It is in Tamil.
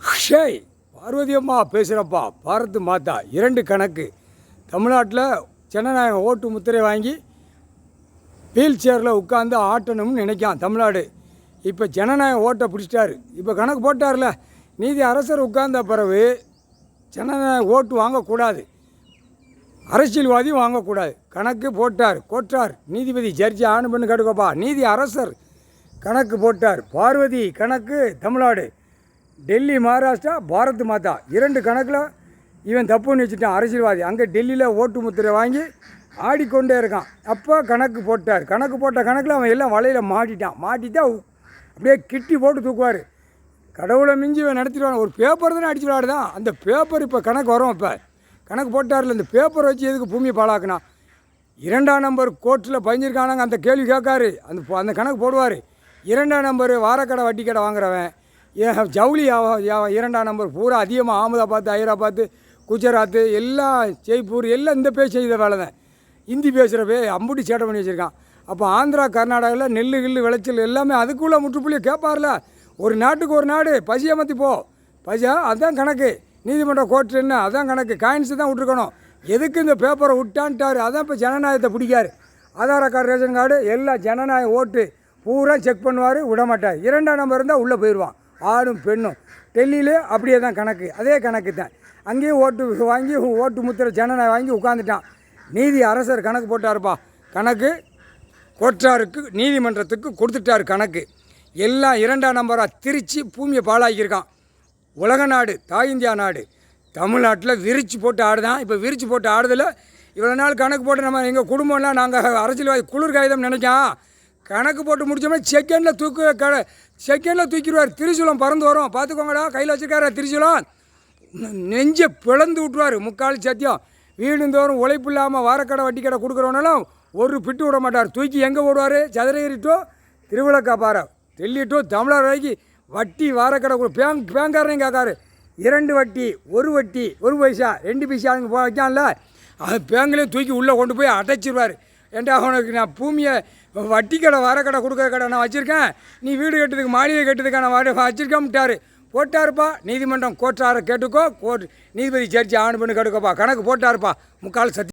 ஷேய் பார்வதி அம்மா பேசுகிறப்பா. பாரத் மாதா 2 கணக்கு. தமிழ்நாட்டில் ஜனநாயகம் ஓட்டு முத்திரை வாங்கி வீல் சேரில் உட்காந்து ஆட்டணும்னு நினைக்கான் தமிழ்நாடு. இப்போ ஜனநாயகம் ஓட்டை பிடிச்சிட்டாரு. இப்போ கணக்கு போட்டார்ல, நீதி அரசர் உட்கார்ந்த பிறகு ஜனநாயக ஓட்டு வாங்கக்கூடாது, அரசியல்வாதி வாங்கக்கூடாது. கணக்கு போட்டார் கோட்டார் நீதிபதி ஜட்ஜி ஆணு பண்ணு கடுக்கப்பா. நீதி அரசர் கணக்கு போட்டார். பார்வதி கணக்கு தமிழ்நாடு, டெல்லி மகாராஷ்டிரா பாரத் மாதா 2 கணக்கில் இவன் தப்புன்னு வச்சுட்டான் அரசியல்வாதி. அங்கே டெல்லியில் ஓட்டு முத்திரை வாங்கி ஆடிக்கொண்டே இருக்கான். அப்போ கணக்கு போட்டார். கணக்கு போட்ட கணக்கில் அவன் எல்லாம் வலையில் மாட்டிட்டா அப்படியே கிட்டி போட்டு தூக்குவார். கடவுளை மிஞ்சி இவன் நடத்திடுவான். ஒரு பேப்பர் தானே அடிச்சு விளாடுதான். அந்த பேப்பர் இப்போ கணக்கு வரும். இப்போ கணக்கு போட்டார்ல, இந்த பேப்பர் வச்சு எதுக்கு பூமியை பாழாக்குனா? 2ஆம் நம்பர் கோர்ட்டில் பதிஞ்சிருக்கானாங்க. அந்த கேள்வி கேட்காரு, அந்த கணக்கு போடுவார். 2ஆம் நம்பர் வாரக்கடை வட்டி கடை வாங்குறவன், ஜவுளி 2ஆம் நம்பர் பூரா அதிகமாக அகமதாபாத், ஹைதராபாத், குஜராத், எல்லாம் ஜெய்ப்பூர் எல்லாம் இந்த பேர் செய்த வேலை தான். ஹிந்தி பேசுகிறப்பே அம்புட்டி சேட்டை பண்ணி வச்சுருக்கான். அப்போ ஆந்திரா கர்நாடகாவில் நெல் கில்லு விளைச்சல் எல்லாமே அதுக்குள்ளே முற்றுப்புள்ளியை கேட்பார்ல. ஒரு நாட்டுக்கு ஒரு நாடு பசியமத்தி போ பசியா, அதுதான் கணக்கு. நீதிமன்ற கோர்ட்டு என்ன, அதான் கணக்கு. காயின்ஸு தான் விட்ருக்கணும். எதுக்கு இந்த பேப்பரை விட்டான்ட்டார். அதான் இப்போ ஜனநாயகத்தை பிடிக்காரு. ஆதார கார்டு, ரேஷன் கார்டு எல்லாம் ஜனநாயக ஓட்டு பூரா செக் பண்ணுவார், விடமாட்டார். 2ஆம் நம்பர் இருந்தால் உள்ளே போயிடுவான். ஆணும் பெண்ணும். டெல்லியிலே அப்படியே தான் கணக்கு, அதே கணக்கு தான். அங்கேயும் ஓட்டு வாங்கி ஓட்டு முத்திரை ஜனநாயகம் வாங்கி உட்காந்துட்டான். நீதி அரசர் கணக்கு போட்டாருப்பா. கணக்கு கோட்டாருக்கு நீதிமன்றத்துக்கு கொடுத்துட்டார் கணக்கு. எல்லாம் 2ஆம் நம்பராக திரித்து பூமியை பாழாக்கியிருக்கான். உலக நாடு, தாய் இந்தியா நாடு. தமிழ்நாட்டில் விரிச்சு போட்டு ஆடுதான். இப்போ விரிச்சு போட்டு ஆடுதில் இவ்வளோ நாள் கணக்கு போட்டு நம்ம எங்கள் குடும்பம்லாம் நாங்கள் அரசியல்வாதி குளிர் காகிதம் நினைக்கான். கணக்கு போட்டு முடிச்சோம்னா செகண்டில் தூக்கிடுவார். திரிசூலம் பறந்து வரும், பார்த்துக்கோங்கடா. கையில் வச்சுருக்காரு திரிசூலம். நெஞ்சை பிளந்து விட்டுருவார். முக்கால் சத்தியம். வீடுந்தோறும் உழைப்பு இல்லாமல் வாரக்கடை வட்டி கடை கொடுக்குறவனாலும் ஒரு பிட்டு விட மாட்டார். தூக்கி எங்கே ஓடுவார்? சதுரகிரிட்டோ திருவிழக்காப்பாறை, டெல்லி டு தமிழ்நாடு வரைக்கும் வட்டி வாரக்கடை பேங்காரனையும் கேட்காரு. 2 வட்டி, 1 வட்டி, 1 பைசா, 2 பைசா அங்கே வைக்கான்ல, அது பேங்க்லேயும் தூக்கி உள்ளே கொண்டு போய் அடைச்சிடுவார். ஏன்டா அவனுக்கு நான் பூமியை வட்டி கடை வாரக்கடை கொடுக்குற கடை நான் வச்சுருக்கேன், நீ வீடு கட்டுறதுக்கு மாளிகை கட்டுறதுக்கான வச்சுருக்கேன்ட்டார். போட்டாருப்பா. நீதிமன்றம் கோர்ட்டாரை கேட்டுக்கோ. நீதிபதி ஜட்ஜி ஆணு பண்ணு கெடுக்கப்பா. கணக்கு போட்டாருப்பா. முக்கால் சத்தி